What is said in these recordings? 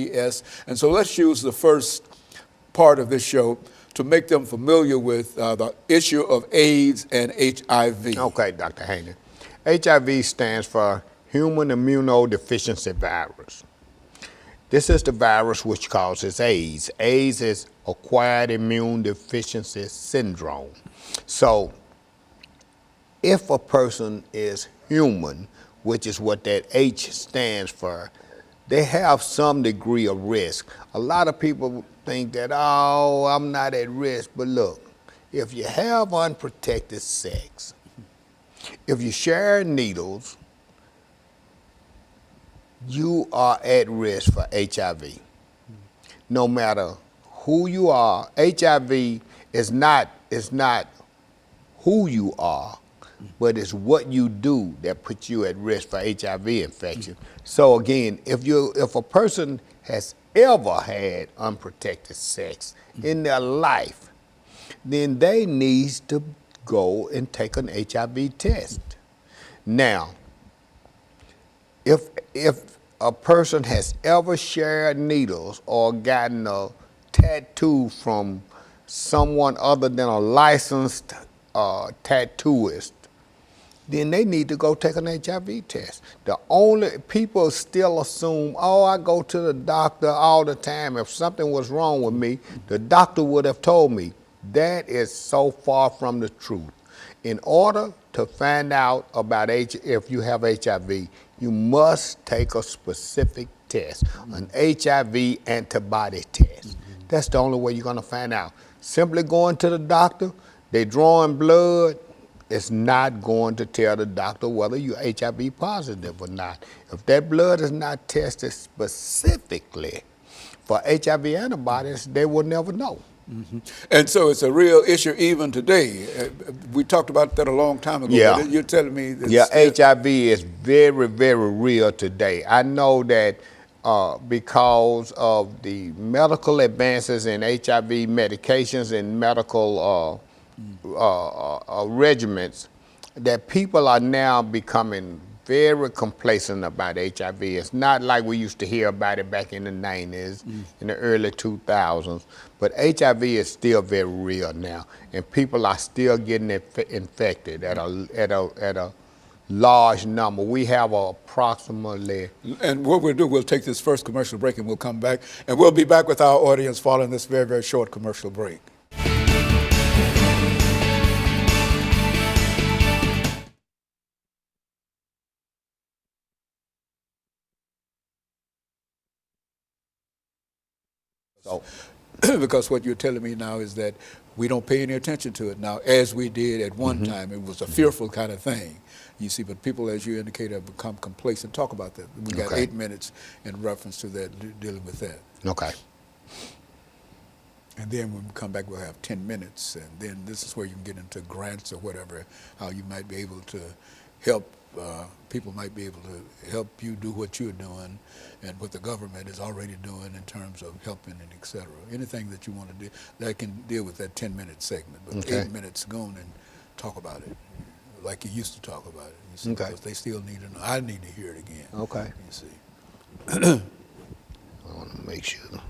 Yes. And so let's use the first part of this show to make them familiar with the issue of AIDS and HIV. Okay, Dr. Hayden. HIV stands for Human Immunodeficiency Virus. This is the virus which causes AIDS. AIDS is acquired immune deficiency syndrome. So if a person is human, which is what that H stands for, they have some degree of risk. A lot of people think that, oh, I'm not at risk, but look, if you have unprotected sex, if you share needles, you are at risk for HIV. No matter who you are, HIV is not who you are, but it's what you do that puts you at risk for HIV infection. So again, if a person has ever had unprotected sex in their life, then they need to go and take an HIV test. Now, if a person has ever shared needles or gotten a tattoo from someone other than a licensed tattooist, then they need to go take an HIV test. The only people still assume, oh, I go to the doctor all the time. If something was wrong with me, the doctor would have told me. That is so far from the truth. In order to find out about if you have HIV, you must take a specific test, an HIV antibody test. That's the only way you're gonna find out. Simply going to the doctor, they drawing blood, it's not going to tell the doctor whether you're HIV positive or not. If that blood is not tested specifically for HIV antibodies, they will never know. And so it's a real issue even today. We talked about that a long time ago. Yeah. But you're telling me that HIV is very, very real today. I know that because of the medical advances in HIV medications and medical regimens, that people are now becoming very complacent about HIV. It's not like we used to hear about it back in the 90s, in the early 2000s, but HIV is still very real now, and people are still getting infected at a large number. We have approximately... And what we'll do, we'll take this first commercial break and we'll come back, and we'll be back with our audience following this very, very short commercial break. So, because what you're telling me now is that we don't pay any attention to it now as we did at one time. It was a fearful kind of thing, you see, but people, as you indicated, have become complacent. Talk about that. We got 8 minutes in reference to that, dealing with that. Okay. And then when we come back, we'll have 10 minutes, and then this is where you can get into grants or whatever, how you might be able to help, people might be able to help you do what you're doing and what the government is already doing in terms of helping and et cetera. Anything that you want to do, that can deal with that 10-minute segment, but 8 minutes, go on and talk about it like you used to talk about it, you see, because they still need to know. I need to hear it again. Okay. You see. I want to make sure.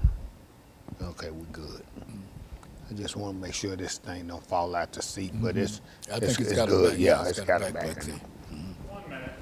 Okay, we're good. I just want to make sure this thing don't fall out the seat, but I think it's got good. Yeah, it's got a back seat. 1 minute.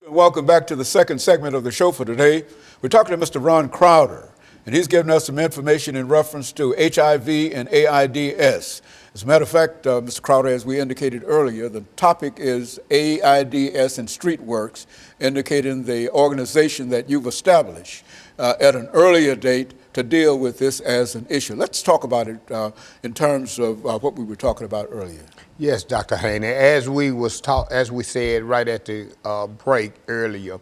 Welcome back to the second segment of the show for today. We're talking to Mr. Ron Crowder. and he's given us some information in reference to HIV and AIDS. As a matter of fact, Mr. Crowder, as we indicated earlier, the topic is AIDS and Streetworks, indicating the organization that you've established at an earlier date to deal with this as an issue. Let's talk about it in terms of what we were talking about earlier. Yes, Dr. Haney. As we said right at the break earlier,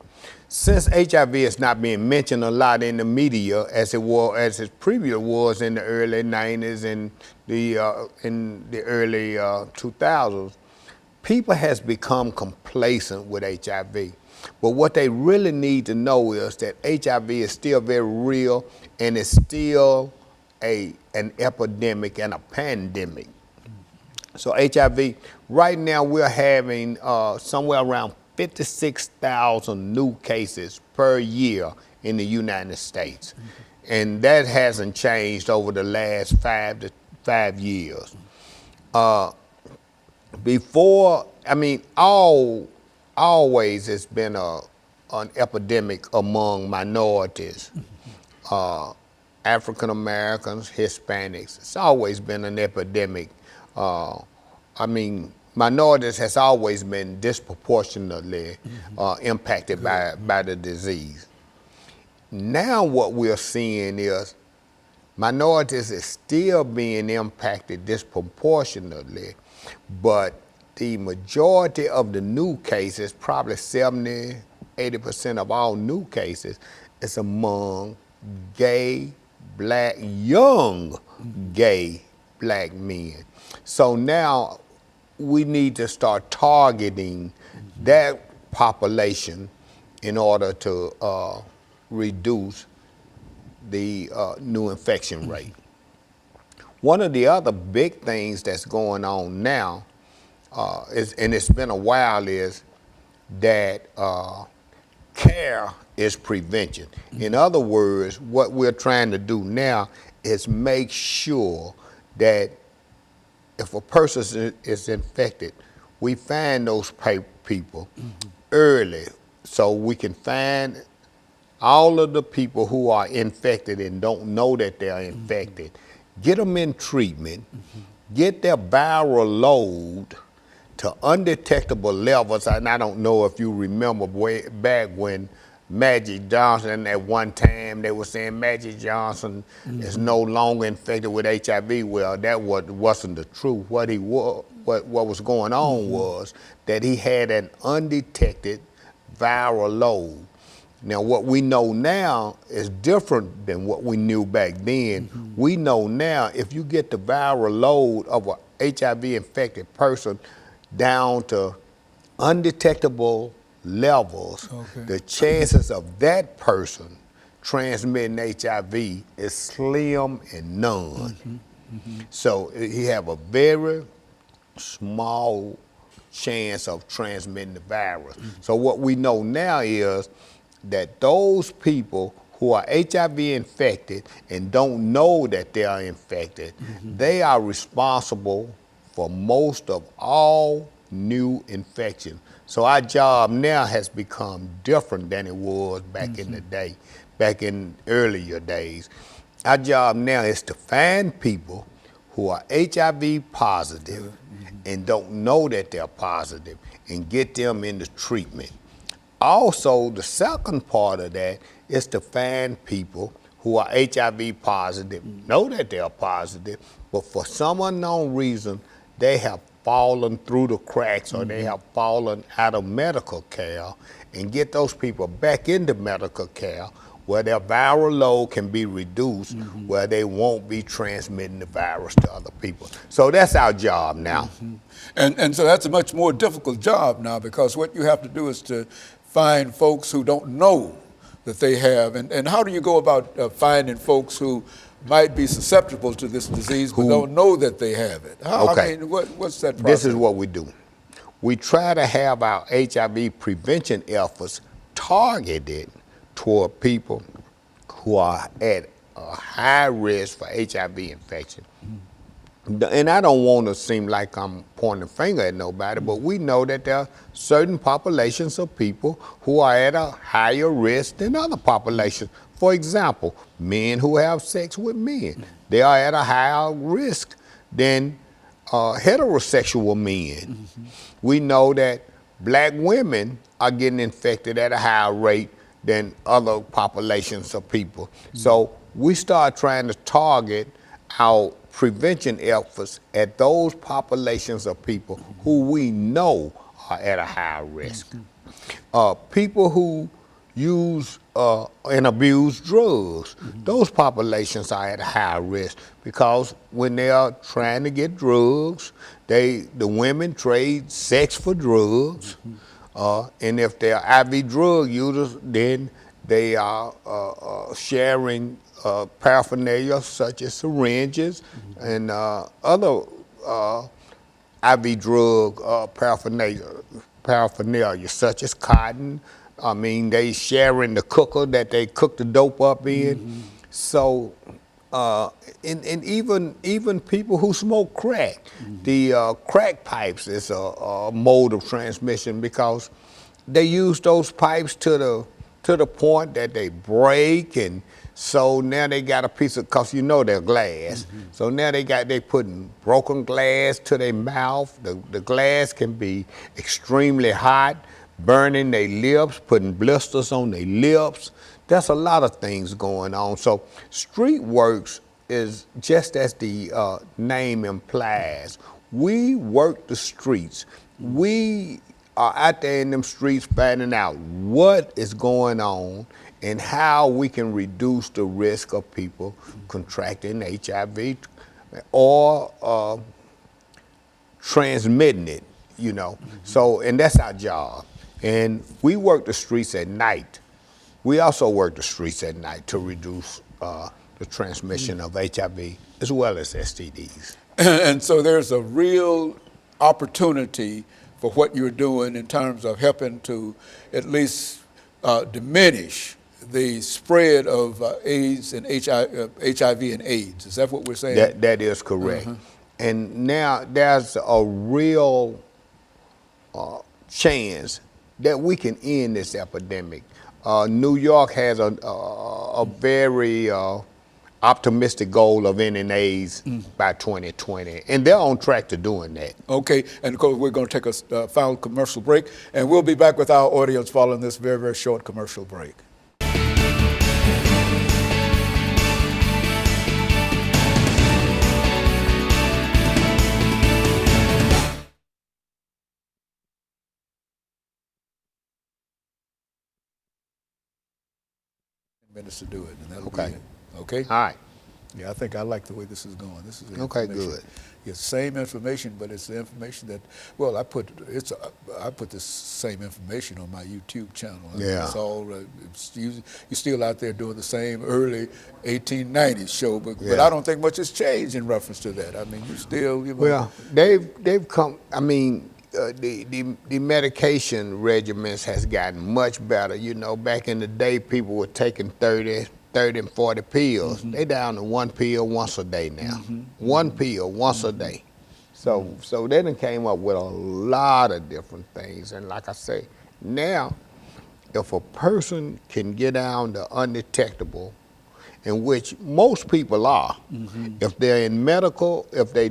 since HIV is not being mentioned a lot in the media as it previously was in the early 90s and in the early 2000s, people has become complacent with HIV. But what they really need to know is that HIV is still very real and it's still an epidemic and a pandemic. So HIV, right now we're having somewhere around 56,000 new cases per year in the United States. And that hasn't changed over the last 5 years. Always it's been an epidemic among minorities, African Americans, Hispanics. It's always been an epidemic. Minorities has always been disproportionately impacted by the disease. Now what we're seeing is minorities is still being impacted disproportionately, but the majority of the new cases, probably 70–80% of all new cases, is among gay, black, young gay black men. So now we need to start targeting that population in order to reduce the new infection rate. One of the other big things that's going on now, and it's been a while, is that care is prevention. In other words, what we're trying to do now is make sure that if a person is infected, we find those people early so we can find all of the people who are infected and don't know that they're infected, get them in treatment, get their viral load to undetectable levels. And I don't know if you remember way back when Magic Johnson, at one time they were saying Magic Johnson is no longer infected with HIV. Well, that wasn't the truth. What was going on was that he had an undetected viral load. Now, what we know now is different than what we knew back then. We know now if you get the viral load of a HIV-infected person down to undetectable levels, the chances of that person transmitting HIV is slim and none. So he have a very small chance of transmitting the virus. So what we know now is that those people who are HIV infected and don't know that they are infected, they are responsible for most of all new infections. So our job now has become different than it was back in the day, back in earlier days. Our job now is to find people who are HIV positive and don't know that they're positive and get them into treatment. Also, the second part of that is to find people who are HIV positive, know that they're positive, but for some unknown reason, they have fallen through the cracks or they have fallen out of medical care, and get those people back into medical care where their viral load can be reduced, where they won't be transmitting the virus to other people. So that's our job now. And so that's a much more difficult job now, because what you have to do is to find folks who don't know that they have. And how do you go about finding folks who might be susceptible to this disease but don't know that they have it? What's that process? This is what we do. We try to have our HIV prevention efforts targeted toward people who are at a high risk for HIV infection. And I don't want to seem like I'm pointing a finger at nobody, but we know that there are certain populations of people who are at a higher risk than other populations. For example, men who have sex with men, they are at a higher risk than heterosexual men. We know that black women are getting infected at a higher rate than other populations of people. So we start trying to target our prevention efforts at those populations of people who we know are at a higher risk. People who use and abuse drugs, those populations are at a higher risk because when they are trying to get drugs, the women trade sex for drugs, and if they're IV drug users, then they are sharing paraphernalia such as syringes and other IV drug paraphernalia such as cotton. I mean, they sharing the cooker that they cook the dope up in. So, and even people who smoke crack, the crack pipes is a mode of transmission because they use those pipes to the point that they break, and so now they got a piece of, cause you know they're glass. So now they putting broken glass to their mouth. The glass can be extremely hot, burning their lips, putting blisters on their lips. There's a lot of things going on. So Streetworks is just as the name implies. We work the streets. We are out there in them streets finding out what is going on and how we can reduce the risk of people contracting HIV or transmitting it, you know. So, and that's our job. And we work the streets at night. We also work the streets at night to reduce the transmission of HIV as well as STDs. And so there's a real opportunity for what you're doing in terms of helping to at least diminish the spread of AIDS and HIV and AIDS. Is that what we're saying? That is correct. And now there's a real chance that we can end this epidemic. New York has a very optimistic goal of ending AIDS by 2020, and they're on track to doing that. Okay, and of course we're going to take a final commercial break, and we'll be back with our audience following this very, very short commercial break. Minutes to do it, and that'll Okay. be it. Okay? All right. Yeah, I think I like the way this is going. This is the Okay, information. good. It's same information, but it's the information that, well, I put this same information on my YouTube channel. Yeah. It's all you're still out there doing the same early 1890s show, but Yeah. I don't think much has changed in reference to that. I mean, you still, you know. Well, they've come. I mean, the medication regimens has gotten much better. You know, back in the day, people were taking 30 and 40 pills. They down to one pill once a day now. One pill once a day. So they done came up with a lot of different things. And like I say, now, if a person can get down to undetectable, in which most people are, if they're in medical, if they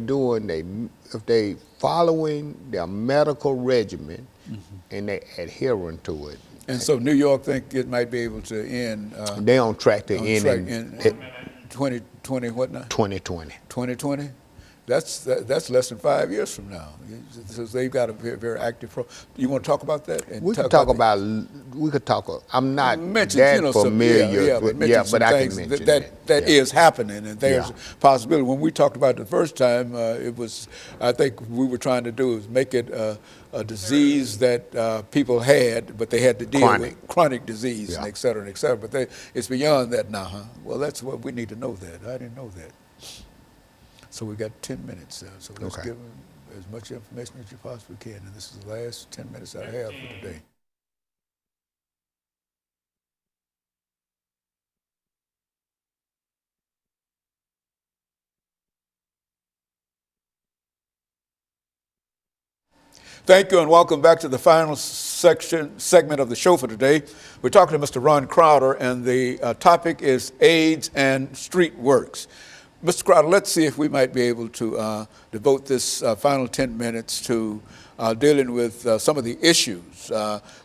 following their medical regimen and they adhering to it. And so New York think it might be able to end. They on track to on end track in 2020 what now? 2020. 2020? That's less than 5 years from now. So they've got a very, very active program. You want to talk about that? And We could talk about. I'm not that familiar. But I can mention that is happening, and there's Yeah. a possibility. When we talked about it the first time, it was, I think we were trying to do is make it a disease that people had, but they had to deal with chronic disease, and et cetera, and et cetera. But it's beyond that now, huh? Well, that's what we need to know that. I didn't know that. So we got 10 minutes, so let's give them as much information as you possibly can. And this is the last 10 minutes I have for today. Thank you and welcome back to the final segment of the show for today. We're talking to Mr. Ron Crowder, and the topic is AIDS and Streetworks. Mr. Crowder, let's see if we might be able to devote this final 10 minutes to dealing with some of the issues,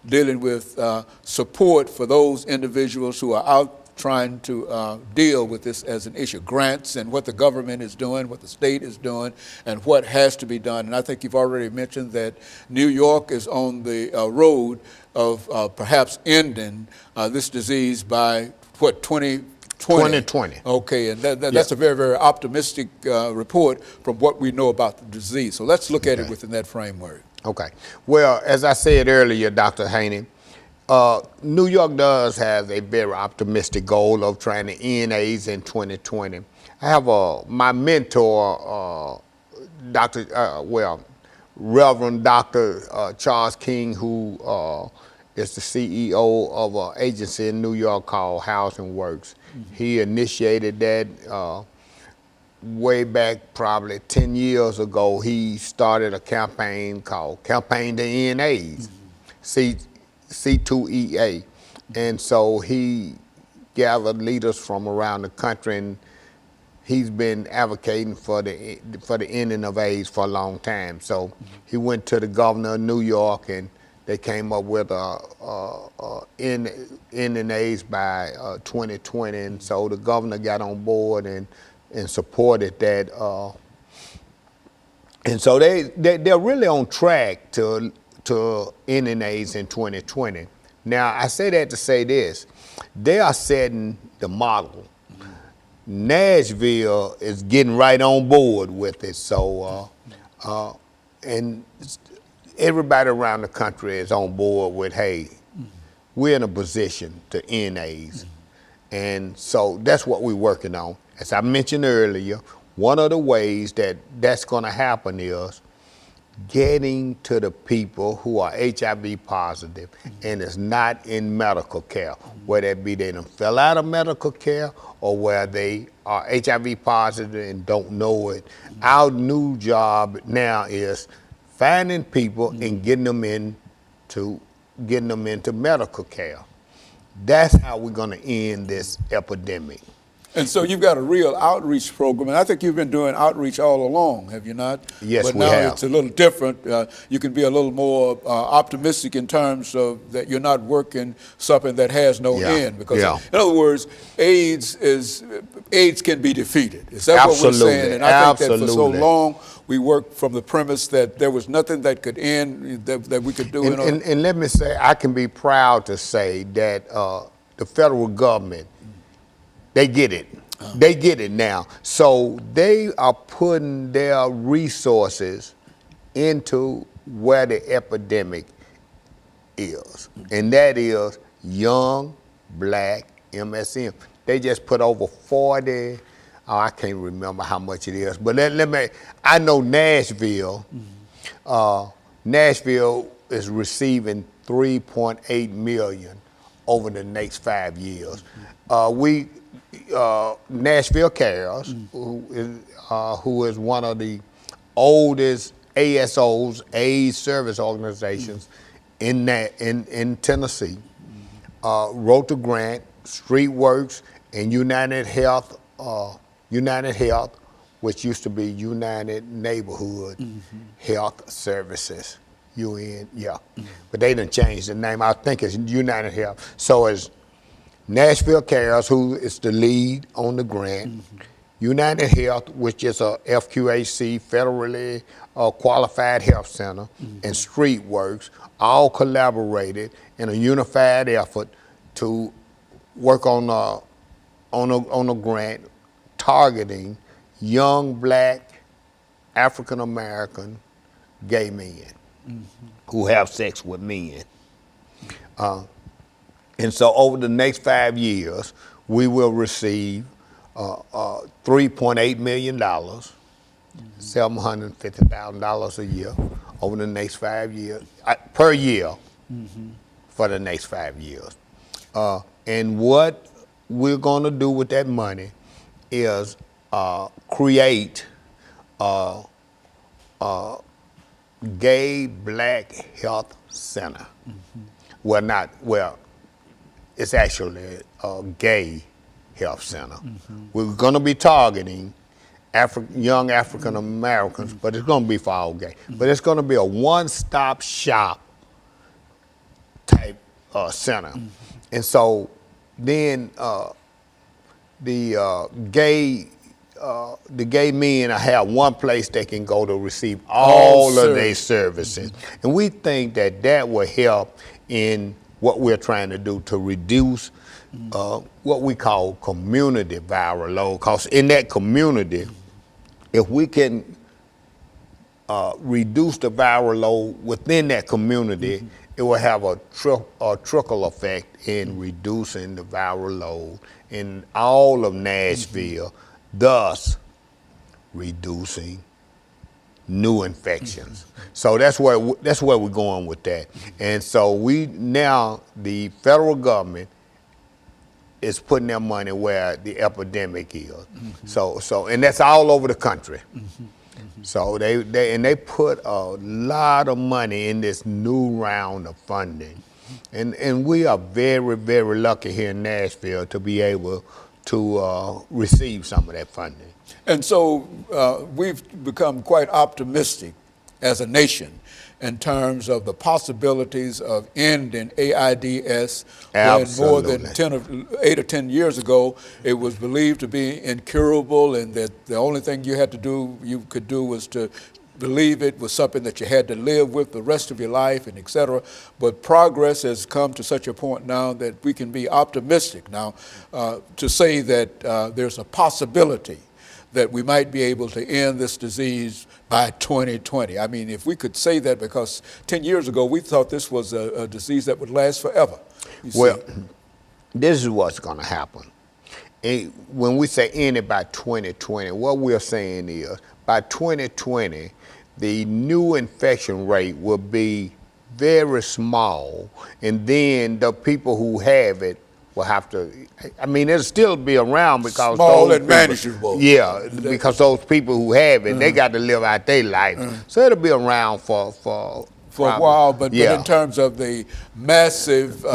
dealing with support for those individuals who are out trying to deal with this as an issue, grants and what the government is doing, what the state is doing, and what has to be done. And I think you've already mentioned that New York is on the road of perhaps ending this disease by, what, 2020? Okay, and that's a very, very optimistic report from what we know about the disease. So let's look at it within that framework. Okay. Well, as I said earlier, Dr. Haney, New York does have a very optimistic goal of trying to end AIDS in 2020. I have my mentor, Reverend Dr. Charles King, who is the CEO of an agency in New York called Housing Works. Mm-hmm. He initiated that way back probably 10 years ago. He started a campaign called Campaign to End AIDS. Mm-hmm. C2EA, and so he gathered leaders from around the country, and he's been advocating for the ending of AIDS for a long time. So he went to the governor of New York, and they came up with ending AIDS by 2020, and so the governor got on board and supported that, and so they're really on track to ending AIDS in 2020. Now, I say that to say this. They are setting the model. Mm-hmm. Nashville is getting right on board with it. So, and everybody around the country is on board with, hey, we're in a position to end AIDS. Mm-hmm. And so that's what we're working on. As I mentioned earlier, one of the ways that's going to happen is getting to the people who are HIV positive and is not in medical care, whether it be they done fell out of medical care or where they are HIV positive and don't know it. Our new job now is finding people and getting them into medical care. That's how we're going to end this epidemic. And so you've got a real outreach program, and I think you've been doing outreach all along, have you not? Yes, but we have. But now it's a little different. You can be a little more optimistic in terms of that you're not working something that has no end. Because in other words, AIDS can be defeated. Is that what we're saying? And I think that for so long we worked from the premise that there was nothing that could end that we could do. And let me say, I can be proud to say that the federal government, they get it. They get it now. So they are putting their resources into where the epidemic is. And that is young, black MSM. They just put over 40, I can't remember how much it is, but I know Nashville, Nashville is receiving $3.8 million over the next 5 years. Nashville Cares, who is one of the oldest ASOs, AIDS service organizations in Tennessee, wrote the grant. Streetworks and United Health, which used to be United Neighborhood Health Services, UN, but they didn't change the name. I think it's United Health. So it's Nashville Cares, who is the lead on the grant, United Health, which is a FQHC, federally qualified health center, and Streetworks, all collaborated in a unified effort to work on a grant targeting young black African American gay men who have sex with men. And so over the next 5 years, we will receive $3.8 million, $750,000 a year over the next 5 years, per year for the next 5 years. And what we're gonna do with that money is create Gay Black Health Center. Well, it's actually a gay health center. We're going to be targeting young African Americans, but it's going to be for all gay. But it's going to be a one-stop shop type center. And so then the gay men have one place they can go to receive all of their services. And we think that that will help in what we're trying to do to reduce what we call community viral load. Because in that community, if we can reduce the viral load within that community, it will have a trickle effect in reducing the viral load in all of Nashville, thus reducing new infections. So that's where we're going with that. And so the federal government is putting their money where the epidemic is. So and that's all over the country. So they put a lot of money in this new round of funding. And we are very, very lucky here in Nashville to be able to receive some of that funding. And so we've become quite optimistic as a nation in terms of the possibilities of ending AIDS. Absolutely. When more than 8 or 10 years ago, it was believed to be incurable, and that the only thing you could do was to believe it was something that you had to live with the rest of your life, and et cetera. But progress has come to such a point now that we can be optimistic now to say that there's a possibility that we might be able to end this disease by 2020. I mean, if we could say that, because 10 years ago, we thought this was a disease that would last forever. Well, this is what's going to happen. When we say end it by 2020, what we're saying is by 2020, the new infection rate will be very small, and then the people who have it will have to, I mean, it'll still be around because small those and manageable. Yeah, because those people who have it, they got to live out their life. So it'll be around for a while, but in terms of the massive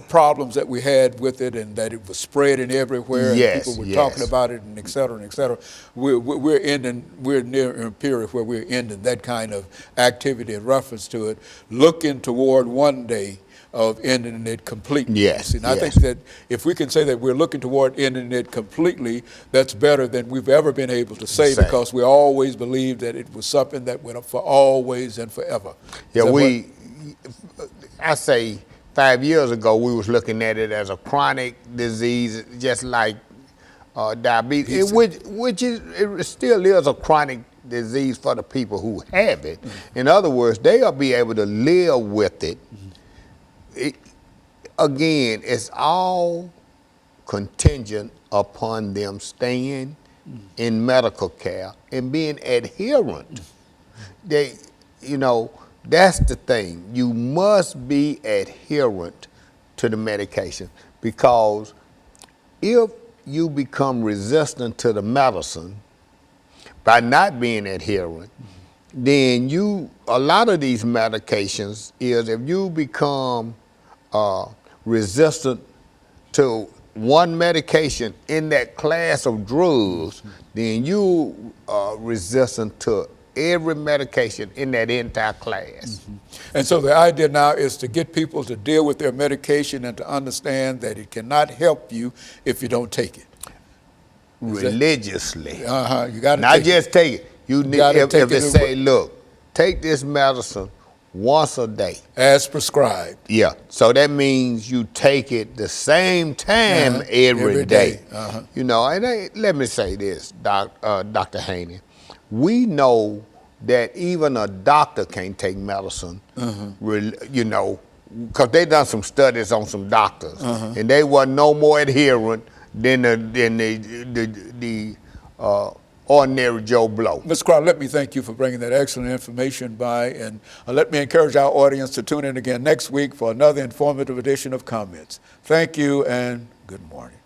problems that we had with it, and that it was spreading everywhere, and people were talking about it, and et cetera, we're near a period where we're ending that kind of activity in reference to it, looking toward one day of ending it completely. Yes. And I think that if we can say that we're looking toward ending it completely, that's better than we've ever been able to say, because we always believed that it was something that went up for always and forever. Yeah, I say 5 years ago, we was looking at it as a chronic disease, just like diabetes, which it still is a chronic disease for the people who have it. In other words, they'll be able to live with it. Again, it's all contingent upon them staying in medical care and being adherent. That's the thing. You must be adherent to the medication, because if you become resistant to the medicine by not being adherent, then a lot of these medications is, if you become resistant to one medication in that class of drugs, then you are resistant to every medication in that entire class. And so the idea now is to get people to deal with their medication and to understand that it cannot help you if you don't take it. Religiously. You got to not just take it. You need, if they say, look, take this medicine once a day. As prescribed. Yeah. So that means you take it the same time every day. And let me say this, Dr. Haney. We know that even a doctor can't take medicine, because they done some studies on some doctors, and they were no more adherent than the ordinary Joe Blow. Mr. Crowder, let me thank you for bringing that excellent information by, and let me encourage our audience to tune in again next week for another informative edition of Comments. Thank you and good morning.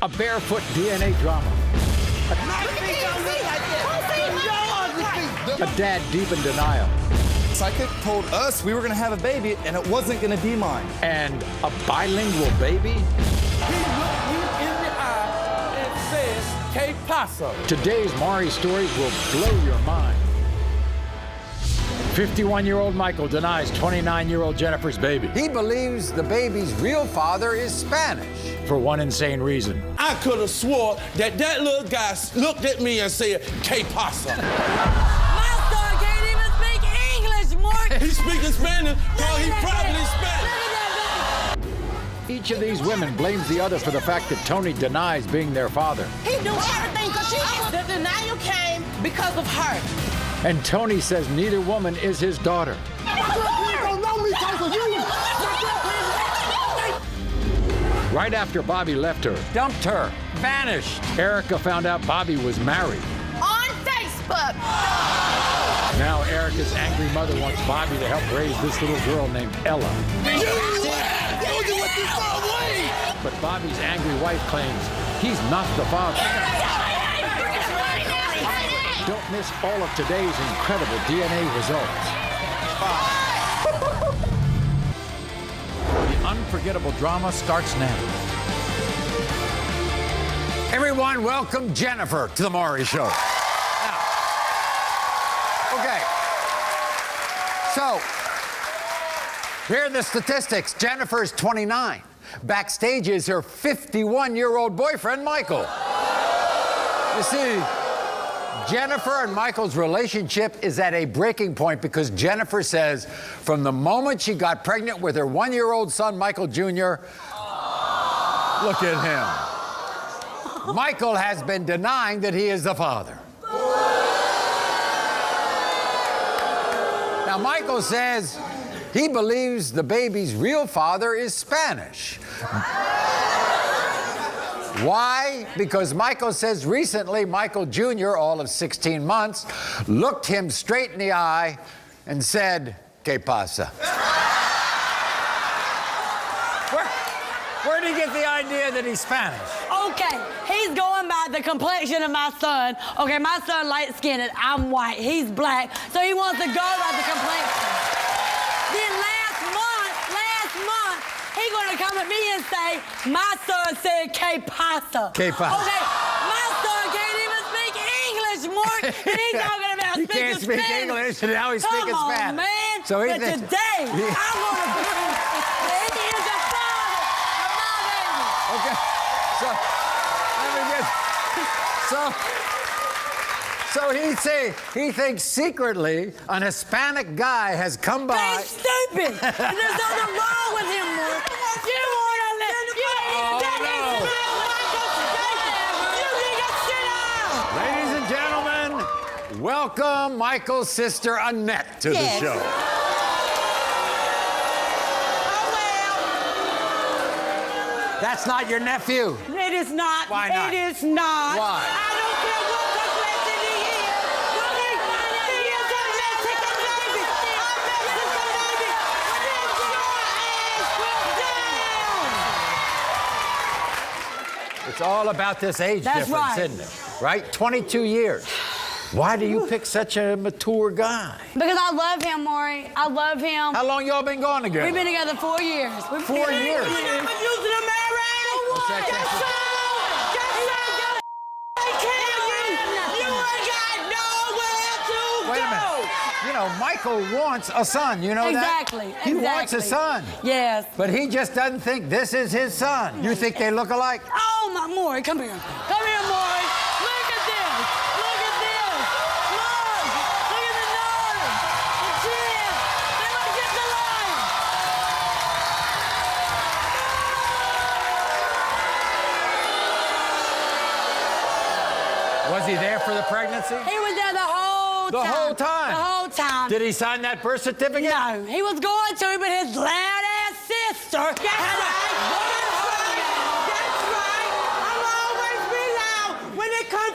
A barefoot DNA drama. A dad deep in denial. Psychic told us we were gonna have a baby and it wasn't gonna be mine. And a bilingual baby. He looked you in the eye and says, "Que pasa?" Today's Maury stories will blow your mind. 51-year-old Michael denies 29-year-old Jennifer's baby. He believes the baby's real father is Spanish. For one insane reason. I could have swore that little guy looked at me and said, "Que pasa?" My son can't even speak English, Mark. He speaking Spanish, well, he probably Spanish. Each of these women blames the other for the fact that Tony denies being their father. He do everything because the denial came because of her. And Tony says neither woman is his daughter. Right after Bobby left her, dumped her, vanished, Erica found out Bobby was married. On Facebook. Now Erica's angry mother wants Bobby to help raise this little girl named Ella. But Bobby's angry wife claims he's not the father. Don't miss all of today's incredible DNA results. The unforgettable drama starts now. Everyone, welcome Jennifer to the Maury Show. Now, okay. So, here are the statistics. Jennifer's 29. Backstage is her 51-year-old boyfriend, Michael. You see, Jennifer and Michael's relationship is at a breaking point because Jennifer says from the moment she got pregnant with her 1-year-old son, Michael Jr., look at him. Michael has been denying that he is the father. Now, Michael says he believes the baby's real father is Spanish. Why? Because Michael says recently Michael Jr., all of 16 months, looked him straight in the eye and said, "Que pasa?" Where did he get the idea that he's Spanish? Okay, he's going by the complexion of my son. Okay, my son light-skinned, I'm white, he's black, so he wants to go by the complexion. Then last month, he's gonna come at me and say, my son said "Que pasa?" Que pasa? Okay, my son can't even speak English, Mark, and he's talking about He speaking can't speak Spanish. English, and now he's speaking Come on, Spanish. man. So he but thinks- today, I'm gonna prove that he is the father of my baby. Okay, so let me get. So he thinks secretly an Hispanic guy has come by. He's stupid. And there's nothing wrong with him, Mark. You want to let Ladies and gentlemen, welcome Michael's sister Annette to Yes. the show. That's not your nephew. It is not. Why not? It is not. Why? I don't care what complexion he is. He is a Mexican baby. A Mexican baby. Sit your ass down. It's all about this age That's difference, right. isn't it? Right? 22 years. Why do you pick such a mature guy? Because I love him, Maury. I love him. How long y'all been going together? We've been together 4 years. 4 years. Wait a minute. You know, Michael wants a son. You know Exactly. that? He wants a son. Yes. But he just doesn't think this is his son. You think they look alike? Oh, my Maury, come here. Come here, Maury. Look at this. Look at this. Look. Look at the nose. The chin. They look just alike. Was he there for the pregnancy? He was there the whole The time. whole time? The whole time. Did he sign that birth certificate? No, he was going to, but his loud-ass sister had a...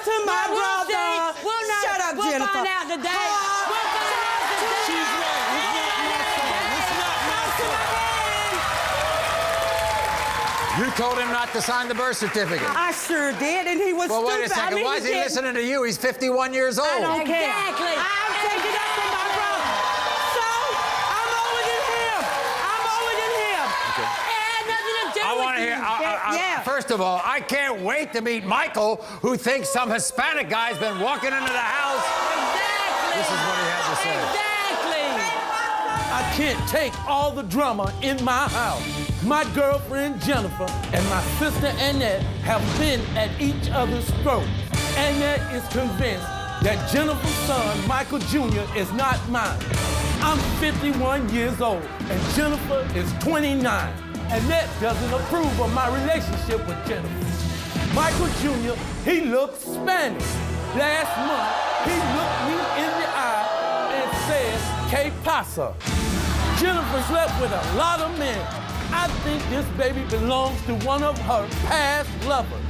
To my brother. Shut up, We'll Jennifer. find out today. We'll find out today. She's right. It's not my son. It's not my son. You told him not to sign the birth certificate. I sure did, and he was Well, stupid. wait a second. I mean, Why is he didn't- listening to you? He's 51 years old. I don't care. Exactly. I'm taking up for my brother. So, I'm older than him. I'm older than him. It had nothing to do I with want to you. hear. Yeah. First of all, I can't wait to meet Michael, who thinks some Hispanic guy's been walking into the house. Exactly. This is what he had to say. Exactly. I can't take all the drama in my house. My girlfriend Jennifer and my sister Annette have been at each other's throats. Annette is convinced that Jennifer's son, Michael Jr., is not mine. I'm 51 years old and Jennifer is 29. Annette doesn't approve of my relationship with Jennifer. Michael Jr., he looks Spanish. Last month, he looked me in the eye and said, "Que pasa?" Jennifer slept with a lot of men. I think this baby belongs to one of her past lovers.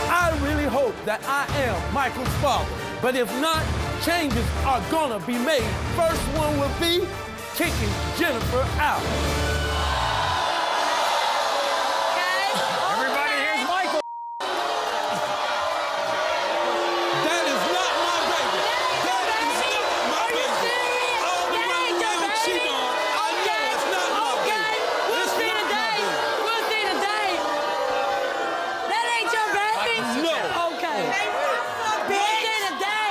I really hope that I am Michael's father, but if not, changes are gonna be made. First one will be kicking Jennifer out. Everybody here's Michael. That is not my baby. That is not my baby. All the running around she done, I know it's not my baby. We'll It's see not my today. baby. We'll see today. That ain't your baby? No. Okay. We'll see today.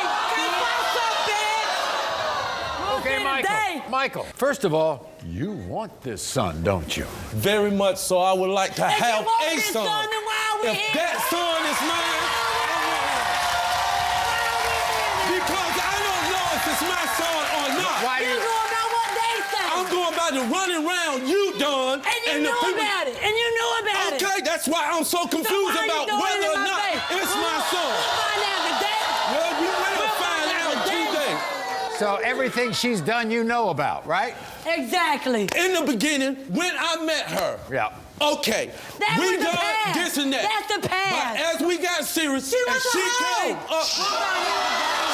We'll Okay, see Michael. today. Michael, first of all, you want this son, don't you? Very much so. I would like to If you have want a this son. son, then why are we If here? that son is mine, because I don't know if it's my son or not. Why do You you? going about what they say. I'm going by the running round you done. And you the knew people- about it. And you knew about it. Okay, that's why I'm so So confused why you about throwing whether it or in my not face? it's my son. We'll find out today. Well, you will We'll find find out out today. today. So everything she's done, you know about, right? Exactly. In the beginning, when I met her, Yeah. okay, That we was the done past. this and that. That's the past. But as we got serious, She and was she a hoe. came up,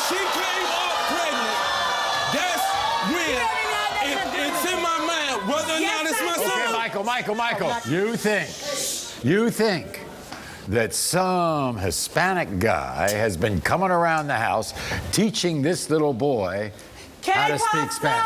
she came up pregnant. That's when it's in my mind whether or not it's my Yes, I son. Okay, Michael. You think that some Hispanic guy has been coming around the house teaching this little boy how to speak Spanish?